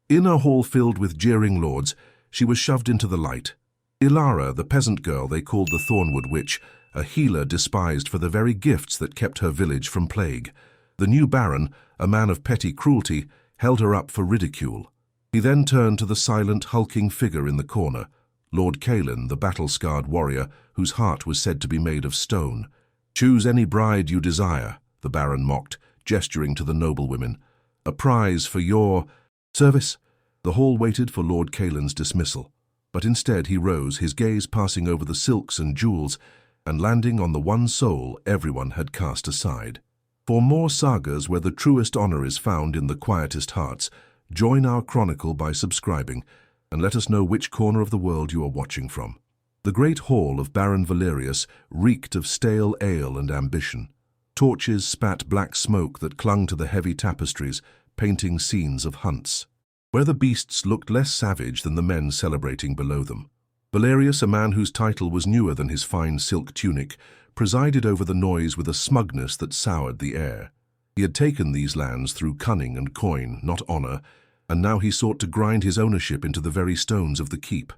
In a hall filled with jeering lords, she was shoved into the light. Ilara, the peasant girl they called the Thornwood Witch, a healer despised for the very gifts that kept her village from plague. The new baron, a man of petty cruelty, held her up for ridicule. He then turned to the silent, hulking figure in the corner, Lord Caelan, the battle-scarred warrior whose heart was said to be made of stone. "Choose any bride you desire," the baron mocked, gesturing to the noblewomen. "A prize for your service." The hall waited for Lord Caelan's dismissal, but instead he rose, his gaze passing over the silks and jewels and landing on the one soul everyone had cast aside. For more sagas where the truest honor is found in the quietest hearts, join our chronicle by subscribing and let us know which corner of the world you are watching from. The great hall of Baron Valerius reeked of stale ale and ambition. Torches spat black smoke that clung to the heavy tapestries, painting scenes of hunts, where the beasts looked less savage than the men celebrating below them. Valerius, a man whose title was newer than his fine silk tunic, presided over the noise with a smugness that soured the air. He had taken these lands through cunning and coin, not honor, and now he sought to grind his ownership into the very stones of the keep.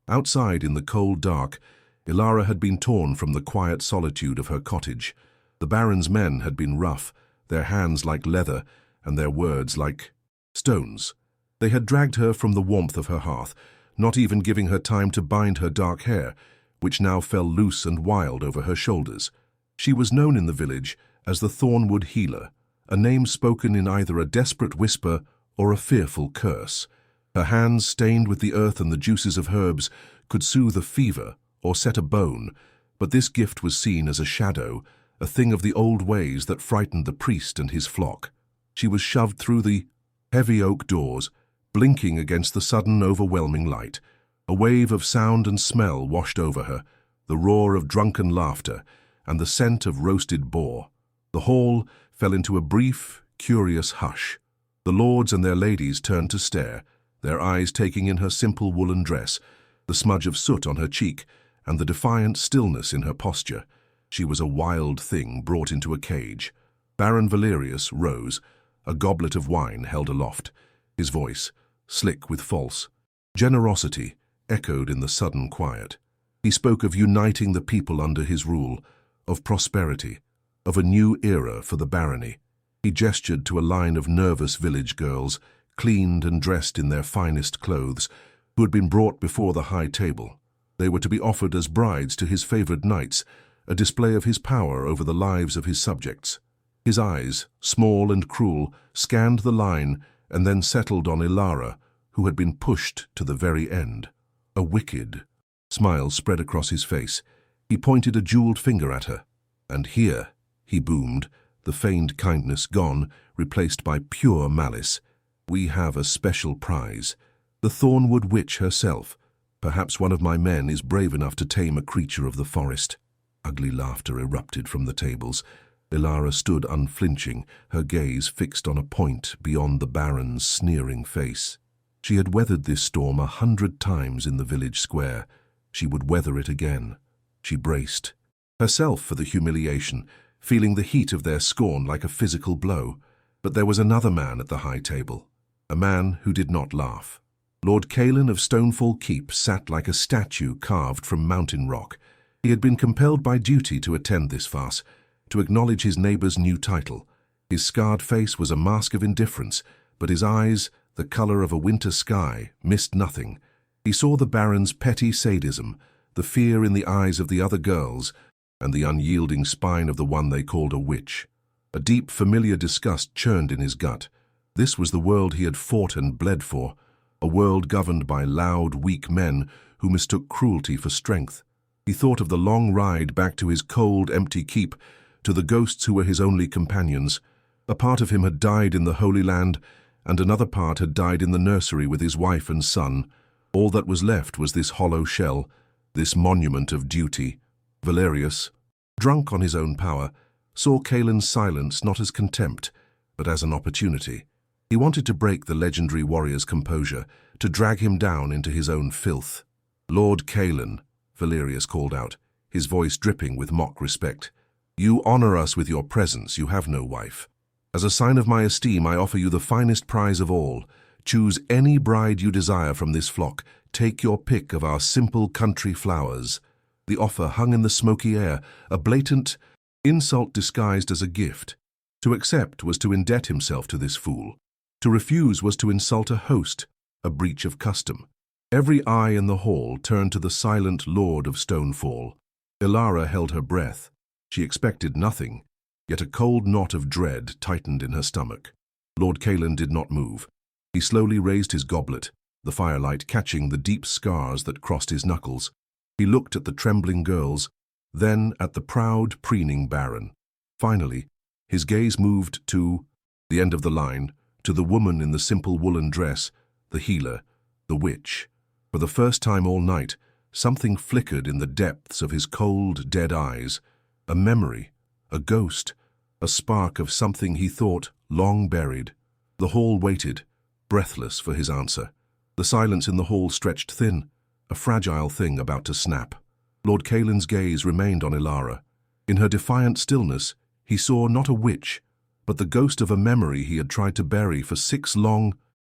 Outside, in the cold dark, Ilara had been torn from the quiet solitude of her cottage. The baron's men had been rough, their hands like leather, and their words like stones. They had dragged her from the warmth of her hearth, not even giving her time to bind her dark hair, which now fell loose and wild over her shoulders. She was known in the village as the Thornwood Healer, a name spoken in either a desperate whisper or a fearful curse. Her hands, stained with the earth and the juices of herbs, could soothe a fever or set a bone, but this gift was seen as a shadow, a thing of the old ways that frightened the priest and his flock. She was shoved through the heavy oak doors, blinking against the sudden, overwhelming light. A wave of sound and smell washed over her, the roar of drunken laughter and the scent of roasted boar. The hall fell into a brief, curious hush. The lords and their ladies turned to stare, their eyes taking in her simple woolen dress, the smudge of soot on her cheek, and the defiant stillness in her posture. She was a wild thing brought into a cage. Baron Valerius rose, a goblet of wine held aloft. His voice, slick with false generosity, echoed in the sudden quiet. He spoke of uniting the people under his rule, of prosperity, of a new era for the barony. He gestured to a line of nervous village girls, cleaned and dressed in their finest clothes, who had been brought before the high table. They were to be offered as brides to his favored knights, a display of his power over the lives of his subjects. His eyes, small and cruel, scanned the line and then settled on Ilara, who had been pushed to the very end. A wicked smile spread across his face. He pointed a jeweled finger at her. "And here," he boomed, the feigned kindness gone, replaced by pure malice, "we have a special prize. The Thornwood Witch herself. Perhaps one of my men is brave enough to tame a creature of the forest." Ugly laughter erupted from the tables. Ilara stood unflinching, her gaze fixed on a point beyond the baron's sneering face. She had weathered this storm 100 times in the village square. She would weather it again. She braced herself for the humiliation, feeling the heat of their scorn like a physical blow. But there was another man at the high table, a man who did not laugh. Lord Caelan of Stonefall Keep sat like a statue carved from mountain rock. He had been compelled by duty to attend this farce, to acknowledge his neighbor's new title. His scarred face was a mask of indifference, but his eyes, the color of a winter sky, missed nothing. He saw the baron's petty sadism, the fear in the eyes of the other girls, and the unyielding spine of the one they called a witch. A deep, familiar disgust churned in his gut. This was the world he had fought and bled for, a world governed by loud, weak men who mistook cruelty for strength. He thought of the long ride back to his cold, empty keep, to the ghosts who were his only companions. A part of him had died in the Holy Land, and another part had died in the nursery with his wife and son. All that was left was this hollow shell, this monument of duty. Valerius, drunk on his own power, saw Caelan's silence not as contempt, but as an opportunity. He wanted to break the legendary warrior's composure, to drag him down into his own filth. "Lord Caelan," Valerius called out, his voice dripping with mock respect, "you honor us with your presence. You have no wife. As a sign of my esteem, I offer you the finest prize of all, Choose any bride you desire from this flock. Take your pick of our simple country flowers." The offer hung in the smoky air, a blatant insult disguised as a gift. To accept was to indebt himself to this fool. To refuse was to insult a host, a breach of custom. Every eye in the hall turned to the silent lord of Stonefall. Ilara held her breath. She expected nothing, yet a cold knot of dread tightened in her stomach. Lord Calen did not move. He slowly raised his goblet, the firelight catching the deep scars that crossed his knuckles. He looked at the trembling girls, then at the proud, preening Baron. Finally, his gaze moved to the end of the line, to the woman in the simple woolen dress, the healer, the witch. For the first time all night, something flickered in the depths of his cold, dead eyes. A memory, a ghost, a spark of something he thought long buried. The hall waited, breathless, for his answer. The silence in the hall stretched thin, a fragile thing about to snap. Lord Calen's gaze remained on Ilara. In her defiant stillness, he saw not a witch, but the ghost of a memory he had tried to bury for 6 long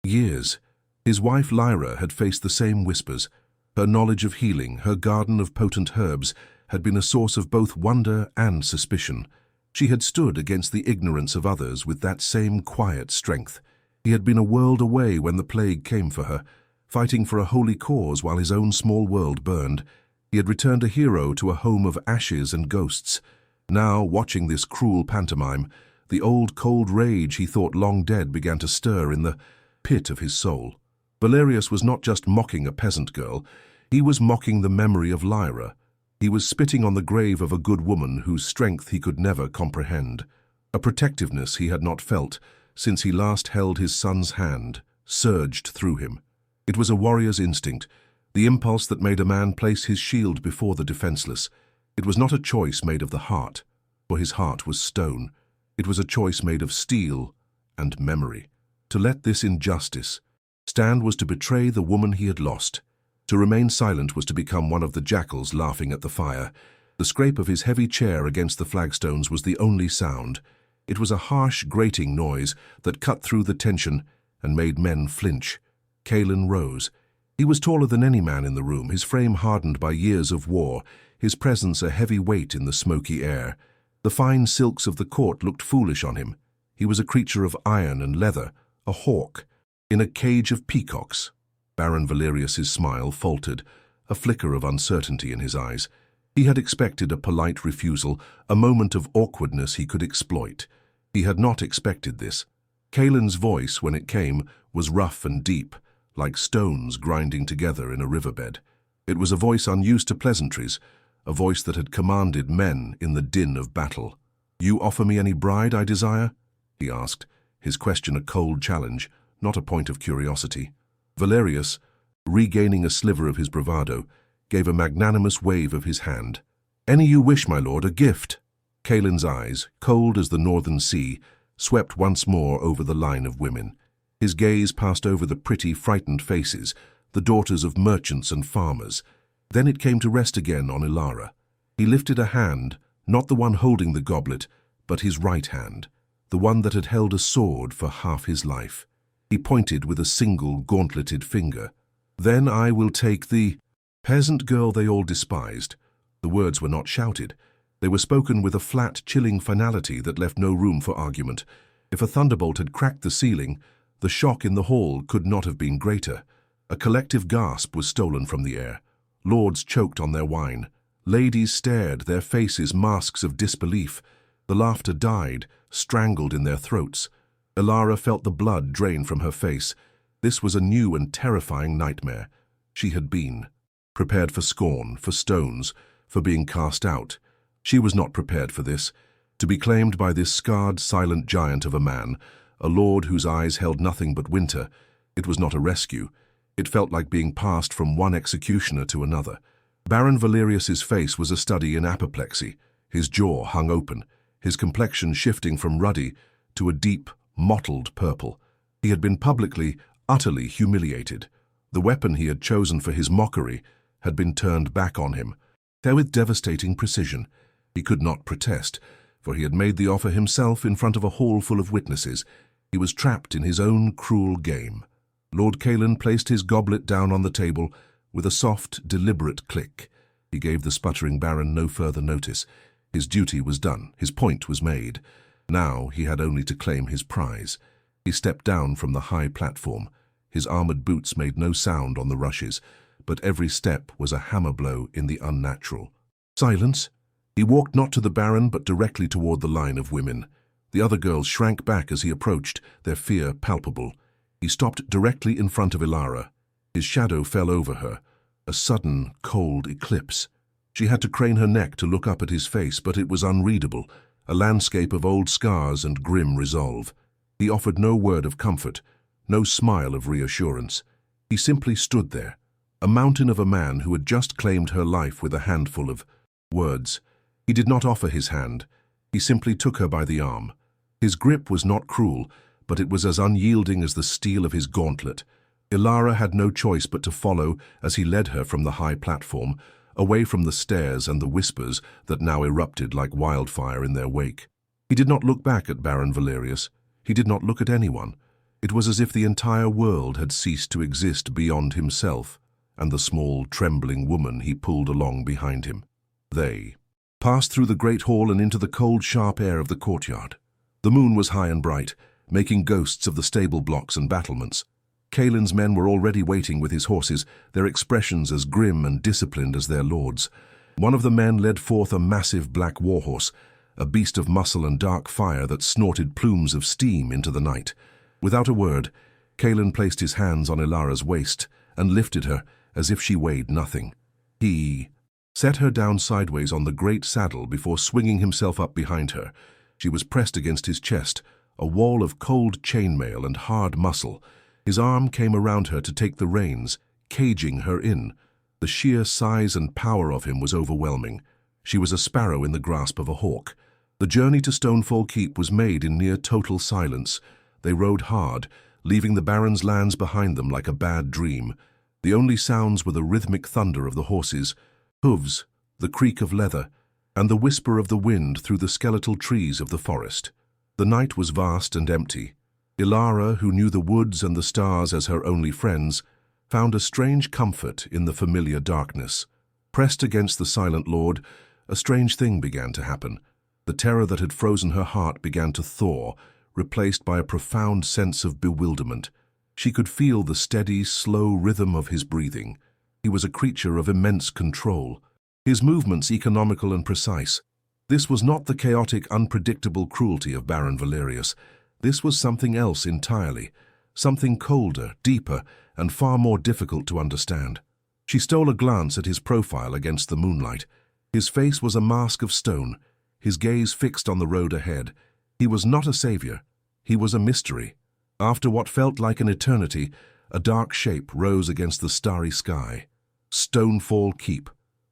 years. His wife Lyra had faced the same whispers. Her knowledge of healing, her garden of potent herbs, had been a source of both wonder and suspicion. She had stood against the ignorance of others with that same quiet strength. He had been a world away when the plague came for her, fighting for a holy cause while his own small world burned. He had returned a hero to a home of ashes and ghosts. Now, watching this cruel pantomime, the old cold rage he thought long dead began to stir in the pit of his soul. Valerius was not just mocking a peasant girl, he was mocking the memory of Lyra. He was spitting on the grave of a good woman whose strength he could never comprehend. A protectiveness he had not felt since he last held his son's hand surged through him. It was a warrior's instinct, the impulse that made a man place his shield before the defenseless. It was not a choice made of the heart, for his heart was stone. It was a choice made of steel and memory. To let this injustice stand was to betray the woman he had lost. To remain silent was to become one of the jackals laughing at the fire. The scrape of his heavy chair against the flagstones was the only sound. It was a harsh, grating noise that cut through the tension and made men flinch. Calen rose. He was taller than any man in the room, his frame hardened by years of war, his presence a heavy weight in the smoky air. The fine silks of the court looked foolish on him. He was a creature of iron and leather, a hawk, in a cage of peacocks. Baron Valerius's smile faltered, a flicker of uncertainty in his eyes. He had expected a polite refusal, a moment of awkwardness he could exploit. He had not expected this. Calen's voice, when it came, was rough and deep, like stones grinding together in a riverbed. It was a voice unused to pleasantries, a voice that had commanded men in the din of battle. "You offer me any bride I desire?" he asked, his question a cold challenge, not a point of curiosity. Valerius, regaining a sliver of his bravado, gave a magnanimous wave of his hand. "Any you wish, my lord, a gift." Calen's eyes, cold as the northern sea, swept once more over the line of women. His gaze passed over the pretty, frightened faces, the daughters of merchants and farmers. Then it came to rest again on Ilara. He lifted a hand, not the one holding the goblet, but his right hand, the one that had held a sword for half his life. He pointed with a single gauntleted finger. "Then I will take the peasant girl they all despised." The words were not shouted. They were spoken with a flat, chilling finality that left no room for argument. If a thunderbolt had cracked the ceiling, the shock in the hall could not have been greater. A collective gasp was stolen from the air. Lords choked on their wine. Ladies stared, their faces masks of disbelief. The laughter died, strangled in their throats. Ilara felt the blood drain from her face. This was a new and terrifying nightmare. She had been prepared for scorn, for stones, for being cast out. She was not prepared for this. To be claimed by this scarred, silent giant of a man, a lord whose eyes held nothing but winter, it was not a rescue. It felt like being passed from one executioner to another. Baron Valerius's face was a study in apoplexy. His jaw hung open, his complexion shifting from ruddy to a deep, mottled purple. He had been publicly, utterly humiliated. The weapon he had chosen for his mockery had been turned back on him. There with devastating precision. He could not protest, for he had made the offer himself in front of a hall full of witnesses. He was trapped in his own cruel game. Lord Calen placed his goblet down on the table with a soft, deliberate click. He gave the sputtering Baron no further notice. His duty was done. His point was made. Now he had only to claim his prize. He stepped down from the high platform. His armored boots made no sound on the rushes, but every step was a hammer blow in the unnatural. Silence. He walked not to the Baron, but directly toward the line of women. The other girls shrank back as he approached, their fear palpable. He stopped directly in front of Ilara. His shadow fell over her, a sudden, cold eclipse. She had to crane her neck to look up at his face, but it was unreadable, a landscape of old scars and grim resolve. He offered no word of comfort, no smile of reassurance. He simply stood there, a mountain of a man who had just claimed her life with a handful of words. He did not offer his hand. He simply took her by the arm. His grip was not cruel, but it was as unyielding as the steel of his gauntlet. Ilara had no choice but to follow as he led her from the high platform, away from the stares and the whispers that now erupted like wildfire in their wake. He did not look back at Baron Valerius. He did not look at anyone. It was as if the entire world had ceased to exist beyond himself and the small, trembling woman he pulled along behind him. They passed through the great hall and into the cold, sharp air of the courtyard. The moon was high and bright, making ghosts of the stable blocks and battlements. Calen's men were already waiting with his horses, their expressions as grim and disciplined as their lord's. One of the men led forth a massive black warhorse, a beast of muscle and dark fire that snorted plumes of steam into the night. Without a word, Calen placed his hands on Ilara's waist and lifted her as if she weighed nothing. He set her down sideways on the great saddle before swinging himself up behind her. She was pressed against his chest, a wall of cold chainmail and hard muscle. His arm came around her to take the reins, caging her in. The sheer size and power of him was overwhelming. She was a sparrow in the grasp of a hawk. The journey to Stonefall Keep was made in near total silence. They rode hard, leaving the Baron's lands behind them like a bad dream. The only sounds were the rhythmic thunder of the horses, hooves, the creak of leather, and the whisper of the wind through the skeletal trees of the forest. The night was vast and empty. Ilara, who knew the woods and the stars as her only friends, found a strange comfort in the familiar darkness. Pressed against the silent lord, a strange thing began to happen. The terror that had frozen her heart began to thaw, replaced by a profound sense of bewilderment. She could feel the steady, slow rhythm of his breathing. He was a creature of immense control, his movements economical and precise. This was not the chaotic, unpredictable cruelty of Baron Valerius. This was something else entirely, something colder, deeper, and far more difficult to understand. She stole a glance at his profile against the moonlight. His face was a mask of stone, his gaze fixed on the road ahead. He was not a savior. He was a mystery. After what felt like an eternity, a dark shape rose against the starry sky. Stonefall Keep.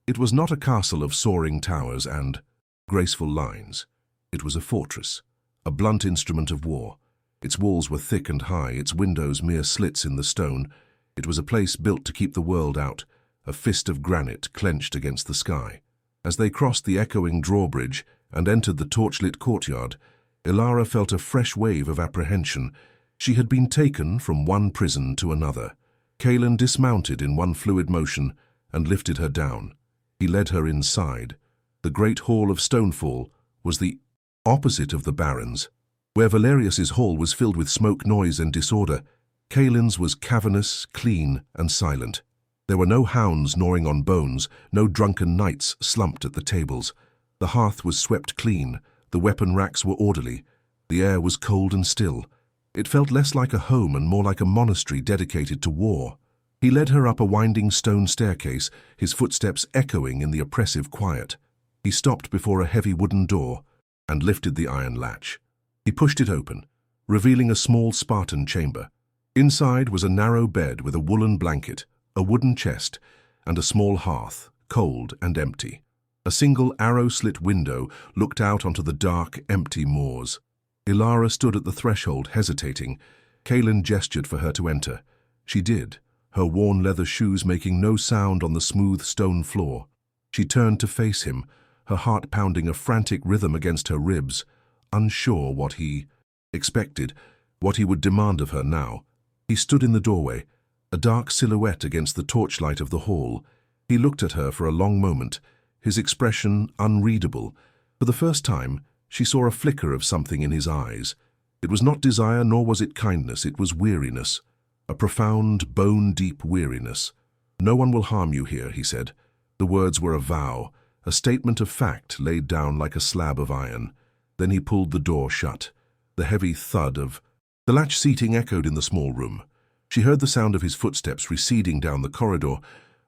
It was not a castle of soaring towers and graceful lines. It was a fortress, a blunt instrument of war. Its walls were thick and high, its windows mere slits in the stone. It was a place built to keep the world out, a fist of granite clenched against the sky. As they crossed the echoing drawbridge and entered the torchlit courtyard, Ilara felt a fresh wave of apprehension. She had been taken from one prison to another. Calen dismounted in one fluid motion and lifted her down. He led her inside. The great hall of Stonefall was the opposite of the Baron's. Where Valerius's hall was filled with smoke, noise, and disorder, Calen's was cavernous, clean, and silent. There were no hounds gnawing on bones, no drunken knights slumped at the tables. The hearth was swept clean, the weapon racks were orderly. The air was cold and still. It felt less like a home and more like a monastery dedicated to war. He led her up a winding stone staircase, his footsteps echoing in the oppressive quiet. He stopped before a heavy wooden door and lifted the iron latch. He pushed it open, revealing a small Spartan chamber. Inside was a narrow bed with a woolen blanket, a wooden chest, and a small hearth, cold and empty. A single arrow-slit window looked out onto the dark, empty moors. Ilara stood at the threshold, hesitating. Calen gestured for her to enter. She did, her worn leather shoes making no sound on the smooth stone floor. She turned to face him, her heart pounding a frantic rhythm against her ribs, unsure what he expected, what he would demand of her now. He stood in the doorway, a dark silhouette against the torchlight of the hall. He looked at her for a long moment, his expression unreadable. For the first time, she saw a flicker of something in his eyes. It was not desire, nor was it kindness, it was weariness. A profound, bone-deep weariness. "No one will harm you here," he said. The words were a vow, a statement of fact laid down like a slab of iron. Then he pulled the door shut. The heavy thud of the latch seating echoed in the small room. She heard the sound of his footsteps receding down the corridor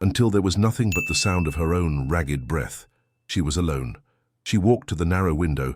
until there was nothing but the sound of her own ragged breath. She was alone. She walked to the narrow window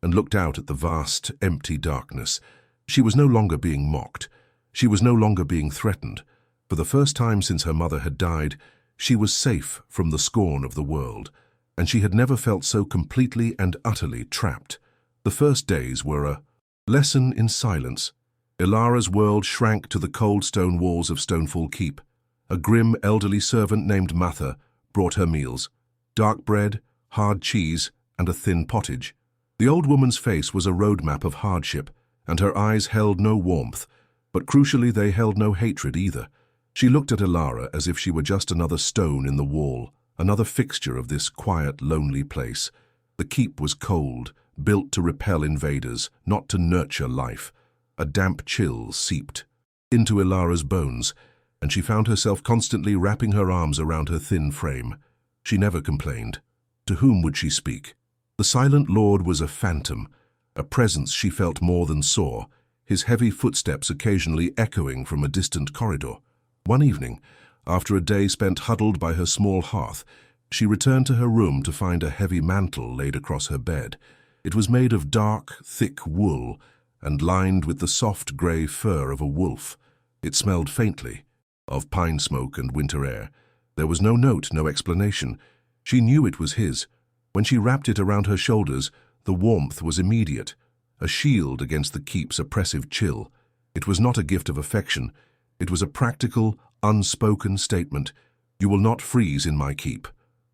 and looked out at the vast, empty darkness. She was no longer being mocked. She was no longer being threatened. For the first time since her mother had died, she was safe from the scorn of the world, and she had never felt so completely and utterly trapped. The first days were a lesson in silence. Ilara's world shrank to the cold stone walls of Stonefall Keep. A grim elderly servant named Matha brought her meals: dark bread, hard cheese, and a thin pottage. The old woman's face was a roadmap of hardship, and her eyes held no warmth, but crucially they held no hatred either. She looked at Ilara as if she were just another stone in the wall, another fixture of this quiet, lonely place. The keep was cold, built to repel invaders, not to nurture life. A damp chill seeped into Ilara's bones, and she found herself constantly wrapping her arms around her thin frame. She never complained. To whom would she speak? The silent lord was a phantom, a presence she felt more than saw, his heavy footsteps occasionally echoing from a distant corridor. One evening, after a day spent huddled by her small hearth, she returned to her room to find a heavy mantle laid across her bed. It was made of dark, thick wool and lined with the soft grey fur of a wolf. It smelled faintly of pine smoke and winter air. There was no note, no explanation. She knew it was his. When she wrapped it around her shoulders, the warmth was immediate, a shield against the keep's oppressive chill. It was not a gift of affection. It was a practical, unspoken statement: "You will not freeze in my keep."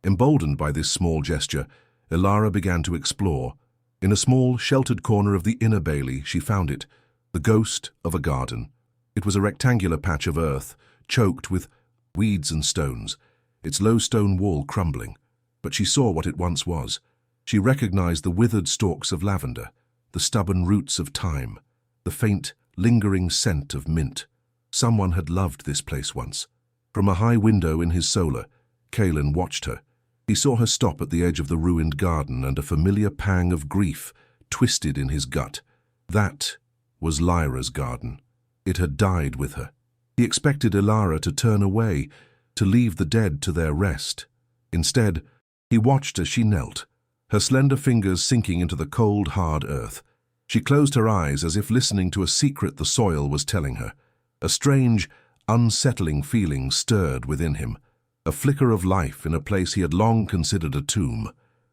Emboldened by this small gesture, Ilara began to explore. In a small, sheltered corner of the inner bailey, she found it, the ghost of a garden. It was a rectangular patch of earth, choked with weeds and stones, its low stone wall crumbling. But she saw what it once was. She recognized the withered stalks of lavender, the stubborn roots of thyme, the faint, lingering scent of mint. Someone had loved this place once. From a high window in his solar, Kalen watched her. He saw her stop at the edge of the ruined garden, and a familiar pang of grief twisted in his gut. That was Lyra's garden. It had died with her. He expected Ilara to turn away, to leave the dead to their rest. Instead, he watched as she knelt, her slender fingers sinking into the cold, hard earth. She closed her eyes as if listening to a secret the soil was telling her. A strange, unsettling feeling stirred within him. A flicker of life in a place he had long considered a tomb.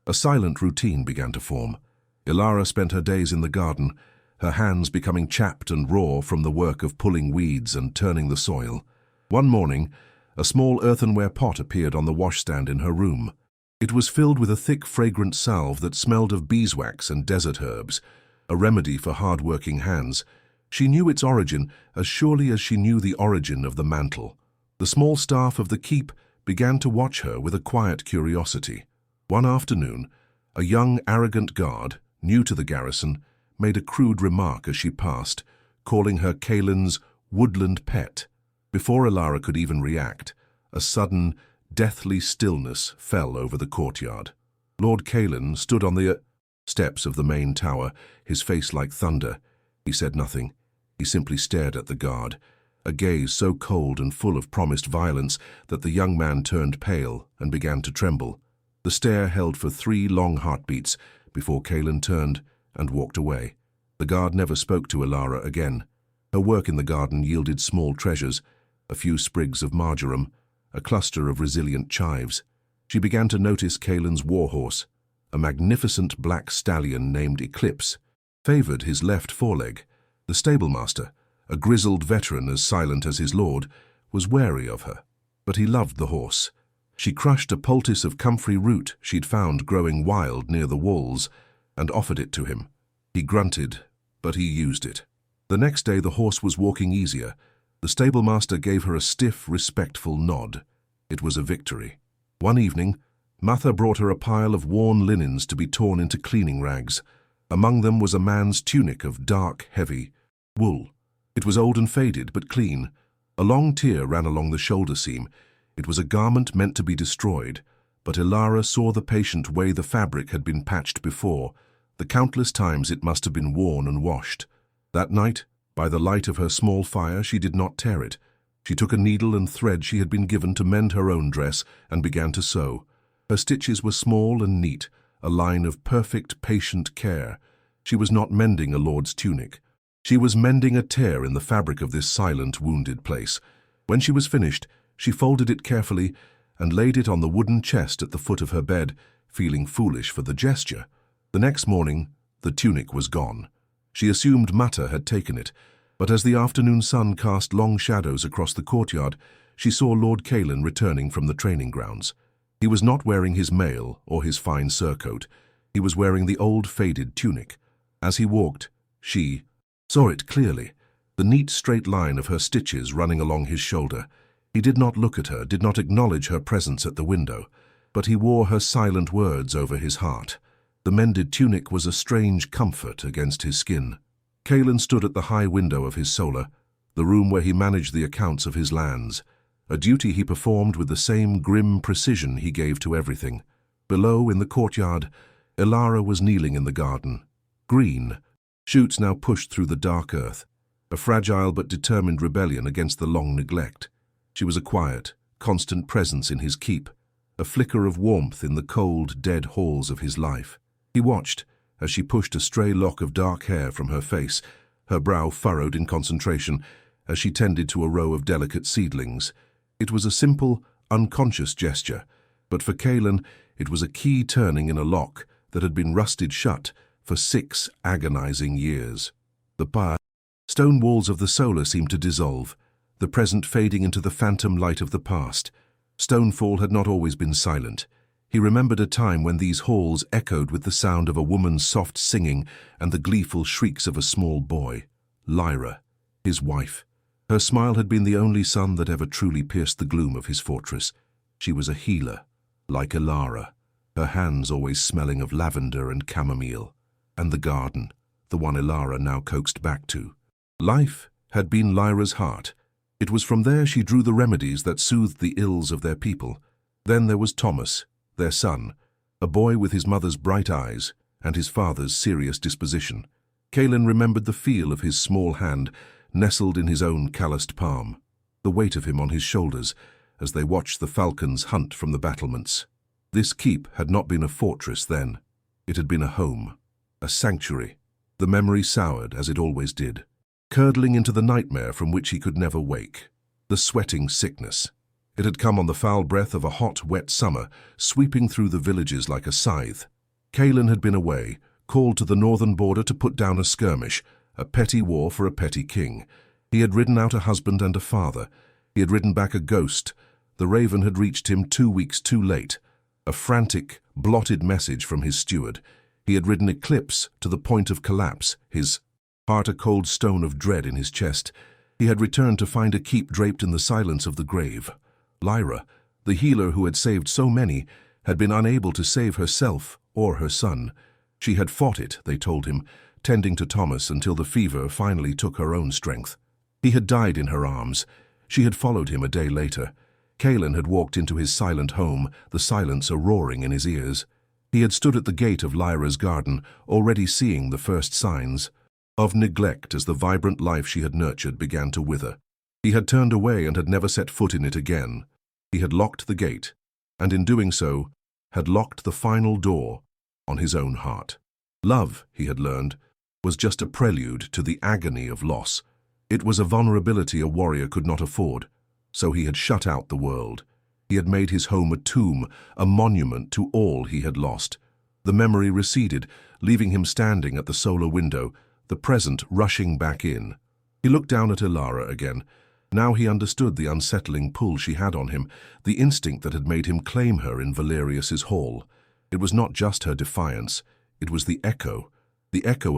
A silent routine began to form. Ilara spent her days in the garden, her hands becoming chapped and raw from the work of pulling weeds and turning the soil. One morning, a small earthenware pot appeared on the washstand in her room. It was filled with a thick, fragrant salve that smelled of beeswax and desert herbs, a remedy for hard-working hands. She knew its origin as surely as she knew the origin of the mantle. The small staff of the keep began to watch her with a quiet curiosity. One afternoon, a young, arrogant guard, new to the garrison, made a crude remark as she passed, calling her Kalen's woodland pet. Before Ilara could even react, a sudden, deathly stillness fell over the courtyard. Lord Kalen stood on the steps of the main tower, his face like thunder. He said nothing. He simply stared at the guard, a gaze so cold and full of promised violence that the young man turned pale and began to tremble. The stare held for 3 long heartbeats before Kalen turned and walked away. The guard never spoke to Ilara again. Her work in the garden yielded small treasures, a few sprigs of marjoram, a cluster of resilient chives. She began to notice Kalen's warhorse, a magnificent black stallion named Eclipse, favored his left foreleg. The stablemaster, a grizzled veteran as silent as his lord, was wary of her, but he loved the horse. She crushed a poultice of comfrey root she'd found growing wild near the walls and offered it to him. He grunted, but he used it. The next day the horse was walking easier, The stablemaster gave her a stiff, respectful nod. It was a victory. One evening, Matha brought her a pile of worn linens to be torn into cleaning rags. Among them was a man's tunic of dark, heavy wool. It was old and faded, but clean. A long tear ran along the shoulder seam. It was a garment meant to be destroyed, but Ilara saw the patient way the fabric had been patched before, the countless times it must have been worn and washed. That night, by the light of her small fire, she did not tear it. She took a needle and thread she had been given to mend her own dress and began to sew. Her stitches were small and neat, a line of perfect, patient care. She was not mending a lord's tunic. She was mending a tear in the fabric of this silent, wounded place. When she was finished, she folded it carefully and laid it on the wooden chest at the foot of her bed, feeling foolish for the gesture. The next morning, the tunic was gone. She assumed Mata had taken it, but as the afternoon sun cast long shadows across the courtyard, she saw Lord Caelan returning from the training grounds. He was not wearing his mail or his fine surcoat. He was wearing the old faded tunic. As he walked, she saw it clearly, the neat straight line of her stitches running along his shoulder. He did not look at her, did not acknowledge her presence at the window, but he wore her silent words over his heart. The mended tunic was a strange comfort against his skin. Caelan stood at the high window of his solar, the room where he managed the accounts of his lands, a duty he performed with the same grim precision he gave to everything. Below, in the courtyard, Ilara was kneeling in the garden. Green, shoots now pushed through the dark earth, a fragile but determined rebellion against the long neglect. She was a quiet, constant presence in his keep, a flicker of warmth in the cold, dead halls of his life. He watched as she pushed a stray lock of dark hair from her face, her brow furrowed in concentration, as she tended to a row of delicate seedlings. It was a simple, unconscious gesture, but for Caelan it was a key turning in a lock that had been rusted shut for 6 agonizing years. The stone walls of the solar seemed to dissolve, the present fading into the phantom light of the past. Stonefall had not always been silent. He remembered a time when these halls echoed with the sound of a woman's soft singing and the gleeful shrieks of a small boy. Lyra, his wife. Her smile had been the only sun that ever truly pierced the gloom of his fortress. She was a healer, like Ilara, her hands always smelling of lavender and chamomile. And the garden, the one Ilara now coaxed back to. Life had been Lyra's heart. It was from there she drew the remedies that soothed the ills of their people. Then there was Thomas, their son, a boy with his mother's bright eyes and his father's serious disposition. Caelan remembered the feel of his small hand nestled in his own calloused palm, the weight of him on his shoulders as they watched the falcons hunt from the battlements. This keep had not been a fortress then. It had been a home, a sanctuary. The memory soured, as it always did, curdling into the nightmare from which he could never wake. The sweating sickness. It had come on the foul breath of a hot, wet summer, sweeping through the villages like a scythe. Caelan had been away, called to the northern border to put down a skirmish, a petty war for a petty king. He had ridden out a husband and a father. He had ridden back a ghost. The raven had reached him 2 weeks too late. A frantic, blotted message from his steward. He had ridden eclipse to the point of collapse, his heart a cold stone of dread in his chest. He had returned to find a keep draped in the silence of the grave. Lyra, the healer who had saved so many, had been unable to save herself or her son. She had fought it, they told him, tending to Thomas until the fever finally took her own strength. He had died in her arms. She had followed him a day later. Caelan had walked into his silent home, the silence a roaring in his ears. He had stood at the gate of Lyra's garden, already seeing the first signs of neglect as the vibrant life she had nurtured began to wither. He had turned away and had never set foot in it again. He had locked the gate, and in doing so, had locked the final door on his own heart. Love, he had learned, was just a prelude to the agony of loss. It was a vulnerability a warrior could not afford, so he had shut out the world. He had made his home a tomb, a monument to all he had lost. The memory receded, leaving him standing at the solar window, the present rushing back in. He looked down at Ilara again. Now he understood the unsettling pull she had on him, the instinct that had made him claim her in Valerius's hall. It was not just her defiance, it was the echo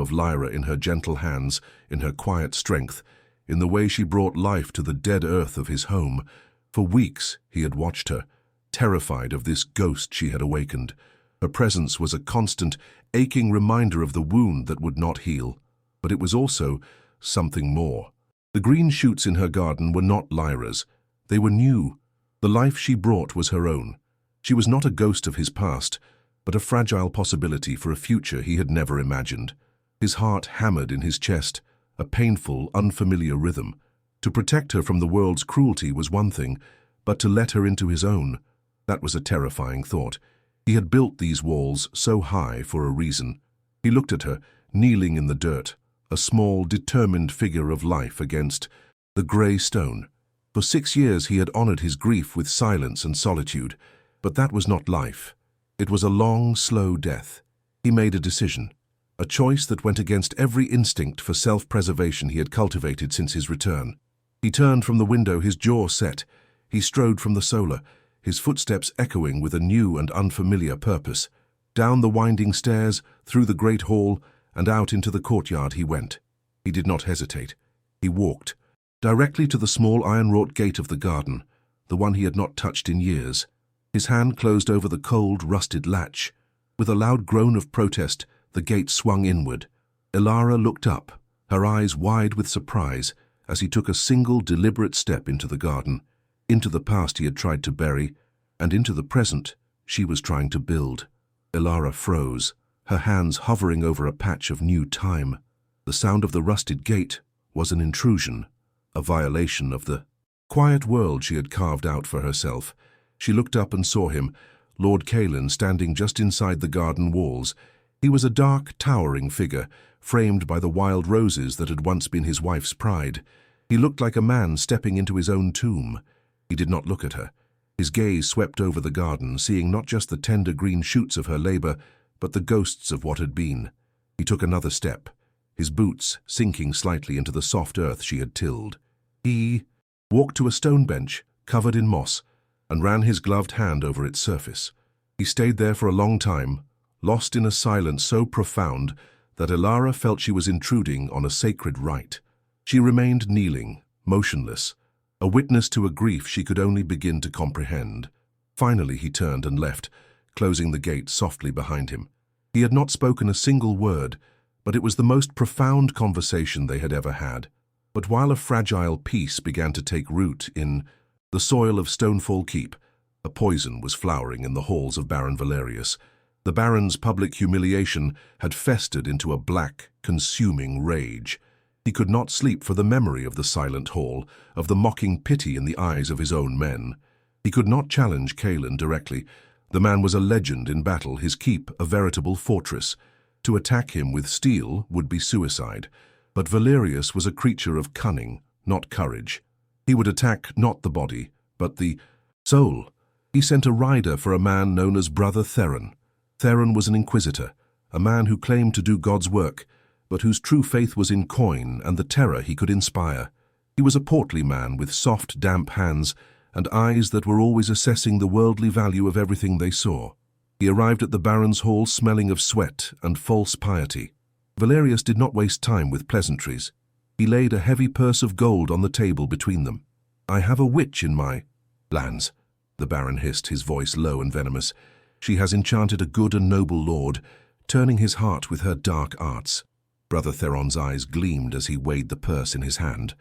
of Lyra in her gentle hands, in her quiet strength. in the way she brought life to the dead earth of his home. For weeks he had watched her, terrified of this ghost she had awakened. Her presence was a constant, aching reminder of the wound that would not heal. But it was also something more. The green shoots in her garden were not Lyra's. They were new. The life she brought was her own. She was not a ghost of his past, but a fragile possibility for a future he had never imagined. His heart hammered in his chest, a painful, unfamiliar rhythm. To protect her from the world's cruelty was one thing, but to let her into his own, that was a terrifying thought. He had built these walls so high for a reason. He looked at her, kneeling in the dirt, a small, determined figure of life against the grey stone. For 6 years he had honored his grief with silence and solitude, but that was not life. It was a long, slow death. He made a decision, a choice that went against every instinct for self-preservation he had cultivated since his return. He turned from the window, his jaw set. He strode from the solar, his footsteps echoing with a new and unfamiliar purpose. Down the winding stairs, through the great hall, and out into the courtyard he went. He did not hesitate. He walked, directly to the small iron-wrought gate of the garden, the one he had not touched in years. His hand closed over the cold, rusted latch. With a loud groan of protest, the gate swung inward. Ilara looked up, her eyes wide with surprise, as he took a single, deliberate step into the garden, into the past he had tried to bury, and into the present she was trying to build. Ilara froze, her hands hovering over a patch of new time. The sound of the rusted gate was an intrusion, a violation of the quiet world she had carved out for herself. She looked up and saw him, Lord Caelan, standing just inside the garden walls. He was a dark, towering figure, framed by the wild roses that had once been his wife's pride. He looked like a man stepping into his own tomb. He did not look at her. His gaze swept over the garden, seeing not just the tender green shoots of her labor, but the ghosts of what had been. He took another step, his boots sinking slightly into the soft earth she had tilled. He walked to a stone bench, covered in moss, and ran his gloved hand over its surface. He stayed there for a long time, lost in a silence so profound that Ilara felt she was intruding on a sacred rite. She remained kneeling, motionless, a witness to a grief she could only begin to comprehend. Finally he turned and left, closing the gate softly behind him. He had not spoken a single word, but it was the most profound conversation they had ever had. But while a fragile peace began to take root in the soil of Stonefall Keep, a poison was flowering in the halls of Baron Valerius. The Baron's public humiliation had festered into a black, consuming rage. He could not sleep for the memory of the silent hall, of the mocking pity in the eyes of his own men. He could not challenge Caelan directly. The man was a legend in battle, his keep a veritable fortress. To attack him with steel would be suicide. But Valerius was a creature of cunning, not courage. He would attack not the body, but the soul. He sent a rider for a man known as Brother Theron. Theron was an inquisitor, a man who claimed to do God's work, but whose true faith was in coin and the terror he could inspire. He was a portly man with soft, damp hands and eyes that were always assessing the worldly value of everything they saw. He arrived at the Baron's hall smelling of sweat and false piety. Valerius did not waste time with pleasantries. He laid a heavy purse of gold on the table between them. "I have a witch in my lands," the Baron hissed, his voice low and venomous. "She has enchanted a good and noble lord, turning his heart with her dark arts." Brother Theron's eyes gleamed as he weighed the purse in his hand.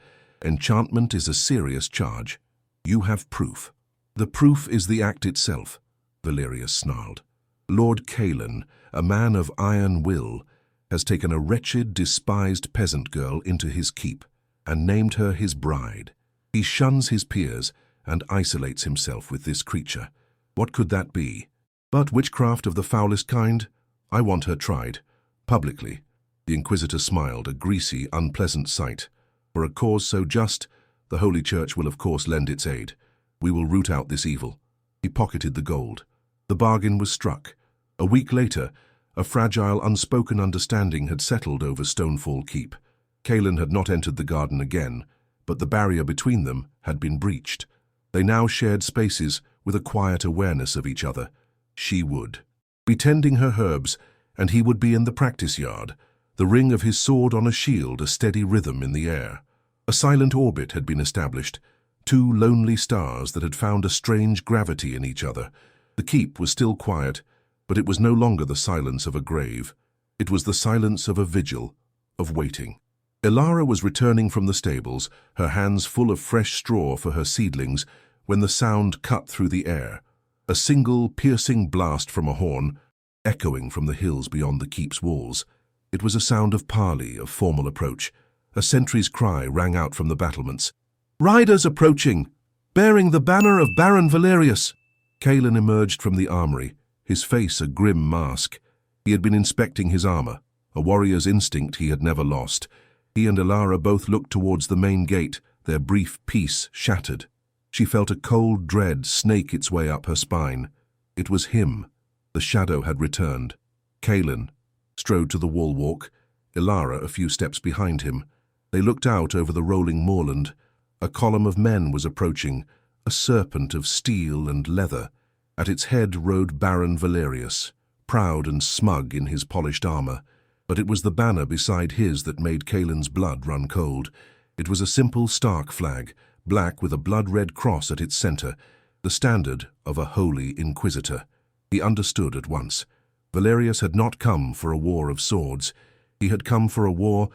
"Enchantment is a serious charge. You have proof." "The proof is the act itself," Valerius snarled. "Lord Caelan, a man of iron will, has taken a wretched, despised peasant girl into his keep and named her his bride. He shuns his peers and isolates himself with this creature. What could that be? But witchcraft of the foulest kind? I want her tried, publicly." The Inquisitor smiled, a greasy, unpleasant sight. "For a cause so just, the Holy Church will of course lend its aid. We will root out this evil." He pocketed the gold. The bargain was struck. A week later, a fragile, unspoken understanding had settled over Stonefall Keep. Caelan had not entered the garden again, but the barrier between them had been breached. They now shared spaces with a quiet awareness of each other. She would be tending her herbs, and he would be in the practice yard, the ring of his sword on a shield a steady rhythm in the air. A silent orbit had been established, two lonely stars that had found a strange gravity in each other. The keep was still quiet, but it was no longer the silence of a grave. It was the silence of a vigil, of waiting. Ilara was returning from the stables, her hands full of fresh straw for her seedlings, when the sound cut through the air. A single, piercing blast from a horn, echoing from the hills beyond the keep's walls. It was a sound of parley, of formal approach. A sentry's cry rang out from the battlements. "Riders approaching, bearing the banner of Baron Valerius!" Calen emerged from the armory, his face a grim mask. He had been inspecting his armor, a warrior's instinct he had never lost. He and Ilara both looked towards the main gate, their brief peace shattered. She felt a cold dread snake its way up her spine. It was him. The shadow had returned. Calen strode to the wall walk, Ilara a few steps behind him. They looked out over the rolling moorland. A column of men was approaching, a serpent of steel and leather. At its head rode Baron Valerius, proud and smug in his polished armor. But it was the banner beside his that made Calen's blood run cold. It was a simple Stark flag, black with a blood-red cross at its center, the standard of a holy inquisitor. He understood at once. Valerius had not come for a war of swords. He had come for a war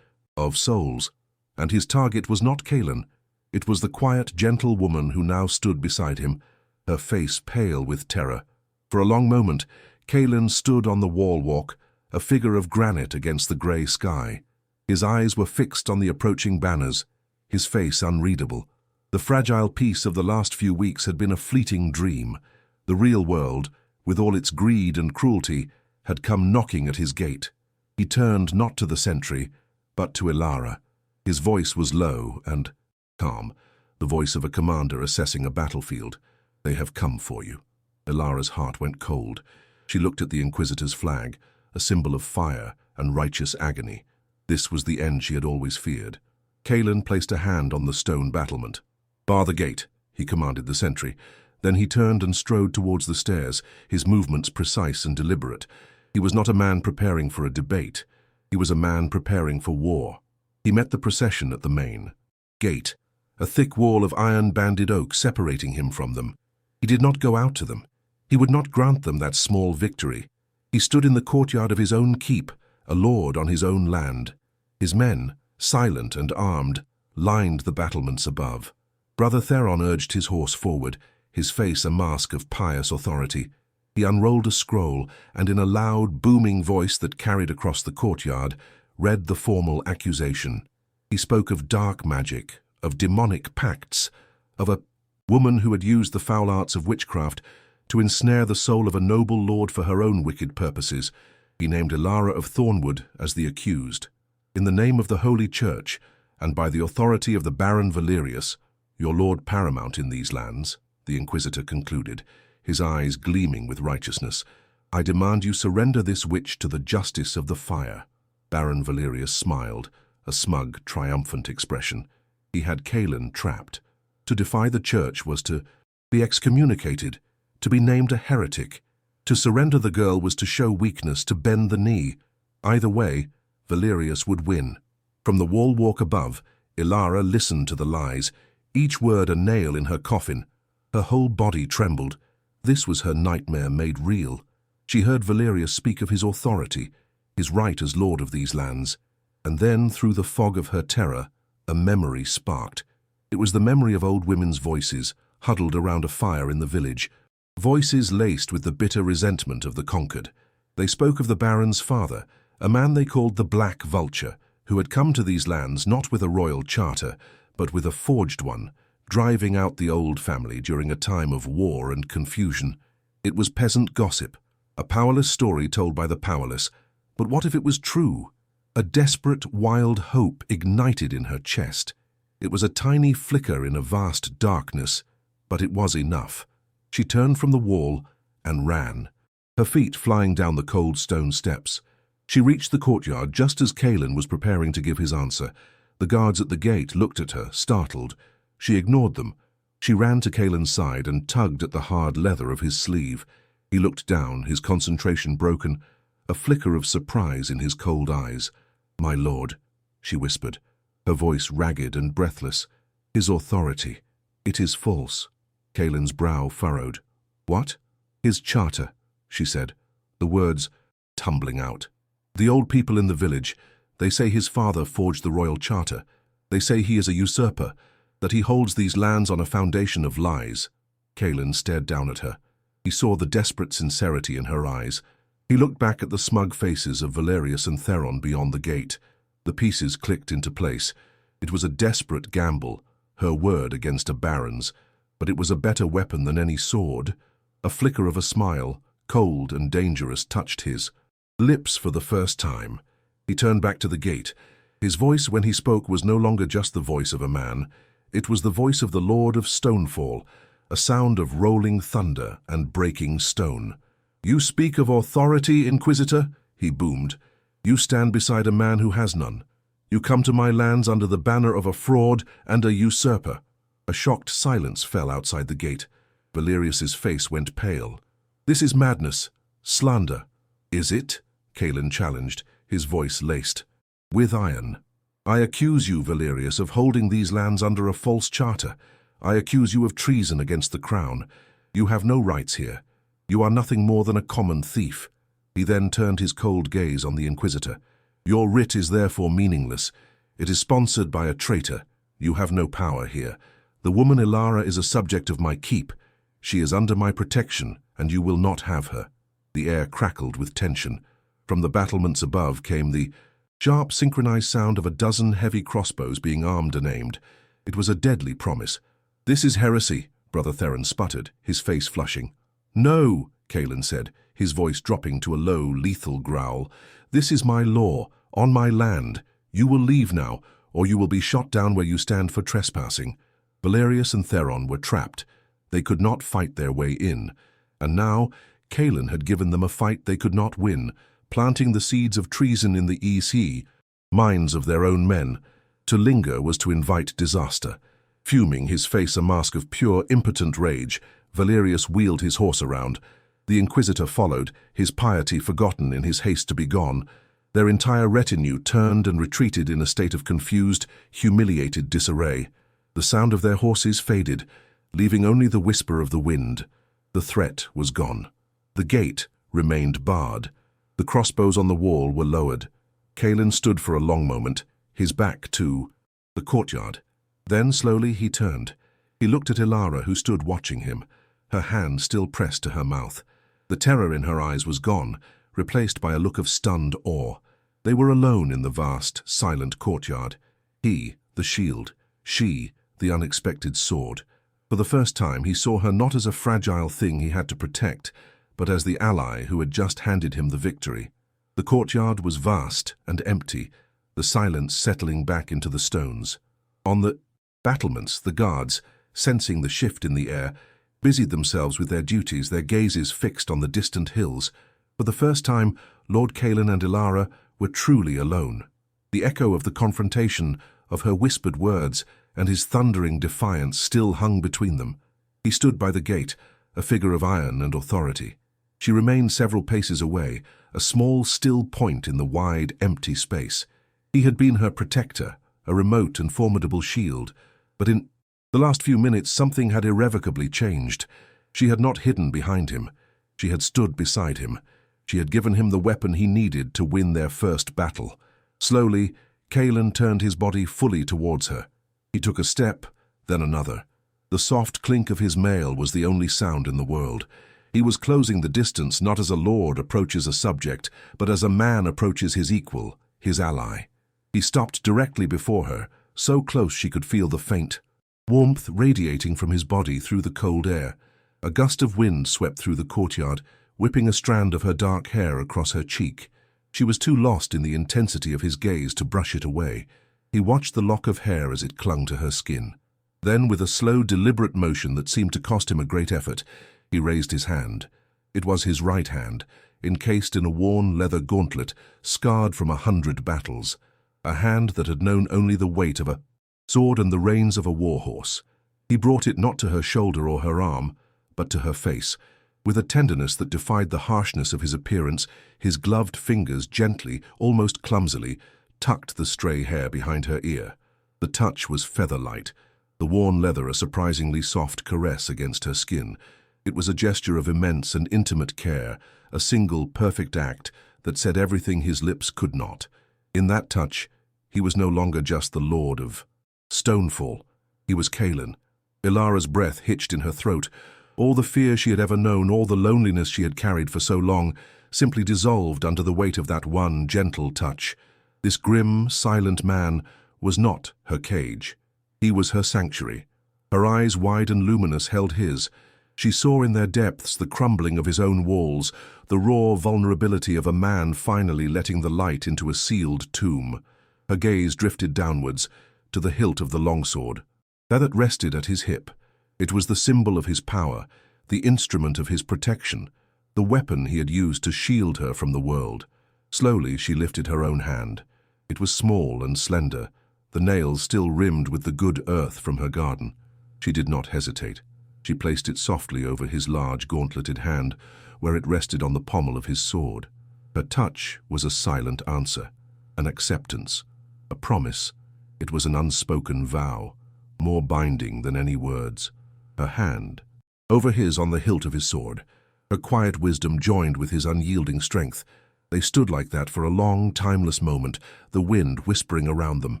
of souls. And his target was not Calen. It was the quiet, gentle woman who now stood beside him, her face pale with terror. For a long moment, Calen stood on the wall walk, a figure of granite against the grey sky. His eyes were fixed on the approaching banners, his face unreadable. The fragile peace of the last few weeks had been a fleeting dream. The real world, with all its greed and cruelty, had come knocking at his gate. He turned not to the sentry, but to Ilara. His voice was low and calm, the voice of a commander assessing a battlefield. "They have come for you." Ilara's heart went cold. She looked at the Inquisitor's flag, a symbol of fire and righteous agony. This was the end she had always feared. Calen placed a hand on the stone battlement. "Bar the gate," he commanded the sentry. Then he turned and strode towards the stairs, his movements precise and deliberate. He was not a man preparing for a debate. He was a man preparing for war. He met the procession at the main gate, a thick wall of iron-banded oak separating him from them. He did not go out to them. He would not grant them that small victory. He stood in the courtyard of his own keep, a lord on his own land. His men, silent and armed, lined the battlements above. Brother Theron urged his horse forward, his face a mask of pious authority. He unrolled a scroll, and in a loud, booming voice that carried across the courtyard, read the formal accusation. He spoke of dark magic, of demonic pacts, of a woman who had used the foul arts of witchcraft to ensnare the soul of a noble lord for her own wicked purposes. He named Ilara of Thornwood as the accused. "In the name of the Holy Church, and by the authority of the Baron Valerius, your lord paramount in these lands," the Inquisitor concluded, his eyes gleaming with righteousness, "I demand you surrender this witch to the justice of the fire." Baron Valerius smiled, a smug, triumphant expression. He had Calen trapped. To defy the church was to be excommunicated, to be named a heretic. To surrender the girl was to show weakness, to bend the knee. Either way, Valerius would win. From the wall walk above, Ilara listened to the lies, each word a nail in her coffin. Her whole body trembled. This was her nightmare made real. She heard Valerius speak of his authority, his right as lord of these lands. And then, through the fog of her terror, a memory sparked. It was the memory of old women's voices, huddled around a fire in the village, voices laced with the bitter resentment of the conquered. They spoke of the Baron's father, a man they called the Black Vulture, who had come to these lands not with a royal charter, but with a forged one, driving out the old family during a time of war and confusion. It was peasant gossip, a powerless story told by the powerless. But what if it was true? A desperate, wild hope ignited in her chest. It was a tiny flicker in a vast darkness, but it was enough. She turned from the wall and ran, her feet flying down the cold stone steps. She reached the courtyard just as Calen was preparing to give his answer. The guards at the gate looked at her, startled. She ignored them. She ran to Calen's side and tugged at the hard leather of his sleeve. He looked down, his concentration broken, a flicker of surprise in his cold eyes. "My lord," she whispered. her voice ragged and breathless. "His authority. It is false." Kaelin's brow furrowed. "What?" "His charter," she said, the words tumbling out. "The old people in the village, they say his father forged the royal charter. They say he is a usurper, that he holds these lands on a foundation of lies." Kaelin stared down at her. He saw the desperate sincerity in her eyes. He looked back at the smug faces of Valerius and Theron beyond the gate. The pieces clicked into place. It was a desperate gamble, her word against a baron's, but it was a better weapon than any sword. A flicker of a smile, cold and dangerous, touched his lips for the first time. He turned back to the gate. His voice when he spoke was no longer just the voice of a man. It was the voice of the Lord of Stonefall, a sound of rolling thunder and breaking stone. "You speak of authority, Inquisitor?" he boomed. "You stand beside a man who has none. You come to my lands under the banner of a fraud and a usurper." A shocked silence fell outside the gate. Valerius's face went pale. "This is madness. Slander." "Is it?" Kaelin challenged, his voice laced with iron. "I accuse you, Valerius, of holding these lands under a false charter. I accuse you of treason against the crown. You have no rights here. You are nothing more than a common thief." He then turned his cold gaze on the Inquisitor. "Your writ is therefore meaningless. It is sponsored by a traitor. You have no power here. The woman Ilara is a subject of my keep. She is under my protection, and you will not have her." The air crackled with tension. From the battlements above came the sharp, synchronized sound of a dozen heavy crossbows being armed and aimed. It was a deadly promise. "This is heresy," Brother Theron sputtered, his face flushing. "No," Kaelin said, his voice dropping to a low, lethal growl. "This is my law, on my land. You will leave now, or you will be shot down where you stand for trespassing." Valerius and Theron were trapped. They could not fight their way in. And now, Kaelin had given them a fight they could not win, planting the seeds of treason in the EC, minds of their own men. To linger was to invite disaster. Fuming, his face a mask of pure, impotent rage, Valerius wheeled his horse around. The Inquisitor followed, his piety forgotten in his haste to be gone. Their entire retinue turned and retreated in a state of confused, humiliated disarray. The sound of their horses faded, leaving only the whisper of the wind. The threat was gone. The gate remained barred. The crossbows on the wall were lowered. Kaelin stood for a long moment, his back to the courtyard. Then slowly he turned. He looked at Ilara, who stood watching him, her hand still pressed to her mouth. The terror in her eyes was gone, replaced by a look of stunned awe. They were alone in the vast, silent courtyard. He, the shield; she, the unexpected sword. For the first time he saw her not as a fragile thing he had to protect, but as the ally who had just handed him the victory. The courtyard was vast and empty, the silence settling back into the stones. On the battlements, the guards, sensing the shift in the air, busied themselves with their duties, their gazes fixed on the distant hills. For the first time, Lord Kaelin and Ilara were truly alone. The echo of the confrontation, of her whispered words, and his thundering defiance still hung between them. He stood by the gate, a figure of iron and authority. She remained several paces away, a small, still point in the wide, empty space. He had been her protector, a remote and formidable shield, but in the last few minutes something had irrevocably changed. She had not hidden behind him. She had stood beside him. She had given him the weapon he needed to win their first battle. Slowly, Kaelin turned his body fully towards her. He took a step, then another. The soft clink of his mail was the only sound in the world. He was closing the distance not as a lord approaches a subject, but as a man approaches his equal, his ally. He stopped directly before her, so close she could feel the faint warmth radiating from his body through the cold air. A gust of wind swept through the courtyard, whipping a strand of her dark hair across her cheek. She was too lost in the intensity of his gaze to brush it away. He watched the lock of hair as it clung to her skin. Then, with a slow, deliberate motion that seemed to cost him a great effort, he raised his hand. It was his right hand, encased in a worn leather gauntlet, scarred from 100 battles. A hand that had known only the weight of a sword and the reins of a war-horse. He brought it not to her shoulder or her arm, but to her face. With a tenderness that defied the harshness of his appearance, his gloved fingers gently, almost clumsily, tucked the stray hair behind her ear. The touch was feather-light, the worn leather a surprisingly soft caress against her skin. It was a gesture of immense and intimate care, a single perfect act that said everything his lips could not. In that touch, he was no longer just the lord of Stonefall. He was Kaelin. Ilara's breath hitched in her throat. All the fear she had ever known, all the loneliness she had carried for so long, simply dissolved under the weight of that one gentle touch. This grim, silent man was not her cage. He was her sanctuary. Her eyes, wide and luminous, held his. She saw in their depths the crumbling of his own walls, the raw vulnerability of a man finally letting the light into a sealed tomb. Her gaze drifted downwards, to the hilt of the longsword. There that rested at his hip. It was the symbol of his power, the instrument of his protection, the weapon he had used to shield her from the world. Slowly she lifted her own hand. It was small and slender, the nails still rimmed with the good earth from her garden. She did not hesitate. She placed it softly over his large, gauntleted hand, where it rested on the pommel of his sword. Her touch was a silent answer, an acceptance, a promise. It was an unspoken vow, more binding than any words. Her hand, over his on the hilt of his sword, her quiet wisdom joined with his unyielding strength. They stood like that for a long, timeless moment, the wind whispering around them.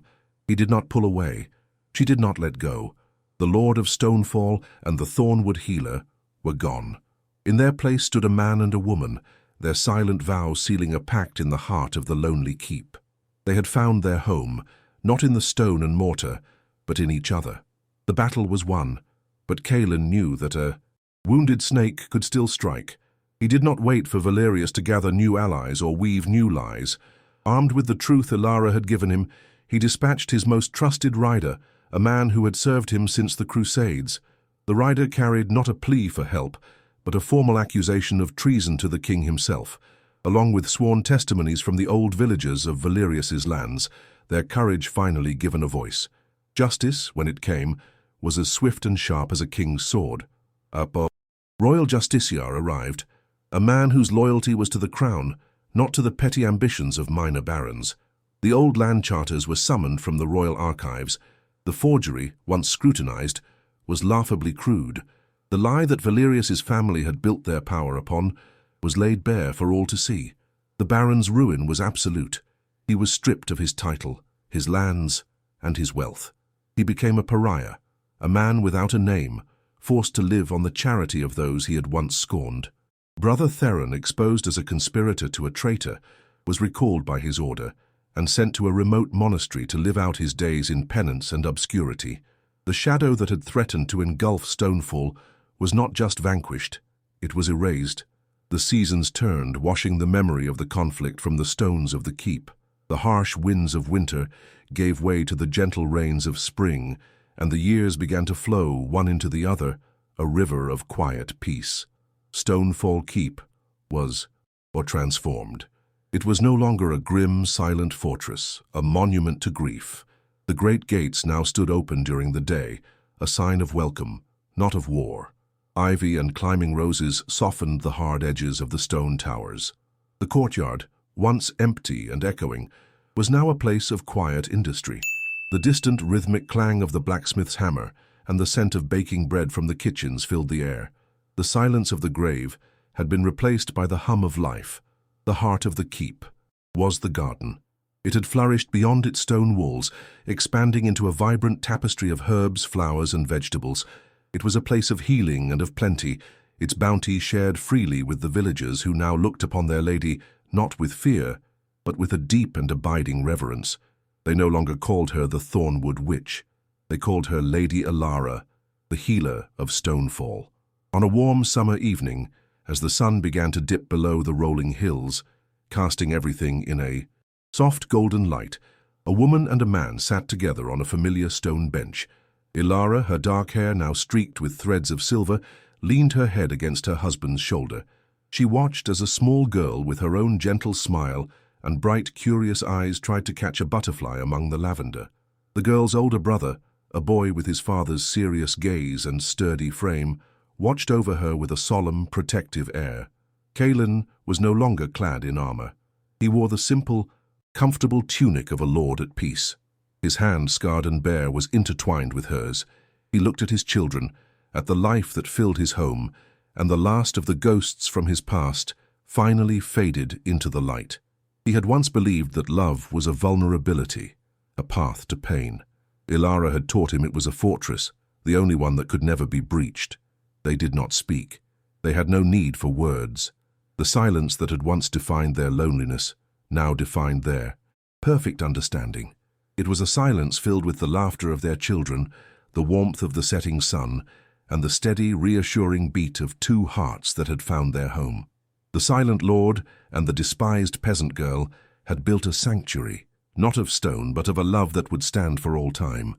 He did not pull away. She did not let go. The Lord of Stonefall and the Thornwood healer were gone. In their place stood a man and a woman, their silent vow sealing a pact in the heart of the lonely keep. They had found their home, not in the stone and mortar, but in each other. The battle was won, but Kaelin knew that a wounded snake could still strike. He did not wait for Valerius to gather new allies or weave new lies. Armed with the truth Ilara had given him, he dispatched his most trusted rider, a man who had served him since the Crusades. The rider carried not a plea for help, but a formal accusation of treason to the king himself, along with sworn testimonies from the old villagers of Valerius's lands, their courage finally given a voice. Justice, when it came, was as swift and sharp as a king's sword. A royal justiciar arrived, a man whose loyalty was to the crown, not to the petty ambitions of minor barons. The old land charters were summoned from the royal archives. The forgery, once scrutinized, was laughably crude. The lie that Valerius's family had built their power upon was laid bare for all to see. The baron's ruin was absolute. He was stripped of his title, his lands, and his wealth. He became a pariah, a man without a name, forced to live on the charity of those he had once scorned. Brother Theron, exposed as a conspirator to a traitor, was recalled by his order and sent to a remote monastery to live out his days in penance and obscurity. The shadow that had threatened to engulf Stonefall was not just vanquished, it was erased. The seasons turned, washing the memory of the conflict from the stones of the keep. The harsh winds of winter gave way to the gentle rains of spring, and the years began to flow one into the other, a river of quiet peace. Stonefall Keep was, or transformed. It was no longer a grim, silent fortress, a monument to grief. The great gates now stood open during the day, a sign of welcome, not of war. Ivy and climbing roses softened the hard edges of the stone towers. The courtyard, once empty and echoing, was now a place of quiet industry. The distant rhythmic clang of the blacksmith's hammer and the scent of baking bread from the kitchens filled the air. The silence of the grave had been replaced by the hum of life. The heart of the keep was the garden. It had flourished beyond its stone walls, expanding into a vibrant tapestry of herbs, flowers, and vegetables. It was a place of healing and of plenty, its bounty shared freely with the villagers who now looked upon their lady not with fear, but with a deep and abiding reverence. They no longer called her the Thornwood Witch. They called her Lady Ilara, the healer of Stonefall. On a warm summer evening, as the sun began to dip below the rolling hills, casting everything in a soft golden light, a woman and a man sat together on a familiar stone bench. Ilara, her dark hair now streaked with threads of silver, leaned her head against her husband's shoulder. She watched as a small girl with her own gentle smile and bright, curious eyes tried to catch a butterfly among the lavender. The girl's older brother, a boy with his father's serious gaze and sturdy frame, watched over her with a solemn, protective air. Kaelin was no longer clad in armor. He wore the simple, comfortable tunic of a lord at peace. His hand, scarred and bare, was intertwined with hers. He looked at his children, at the life that filled his home, and the last of the ghosts from his past finally faded into the light. He had once believed that love was a vulnerability, a path to pain. Ilara had taught him it was a fortress, the only one that could never be breached. They did not speak. They had no need for words. The silence that had once defined their loneliness now defined their perfect understanding. It was a silence filled with the laughter of their children, the warmth of the setting sun, and the steady, reassuring beat of two hearts that had found their home. The silent lord and the despised peasant girl had built a sanctuary, not of stone but of a love that would stand for all time.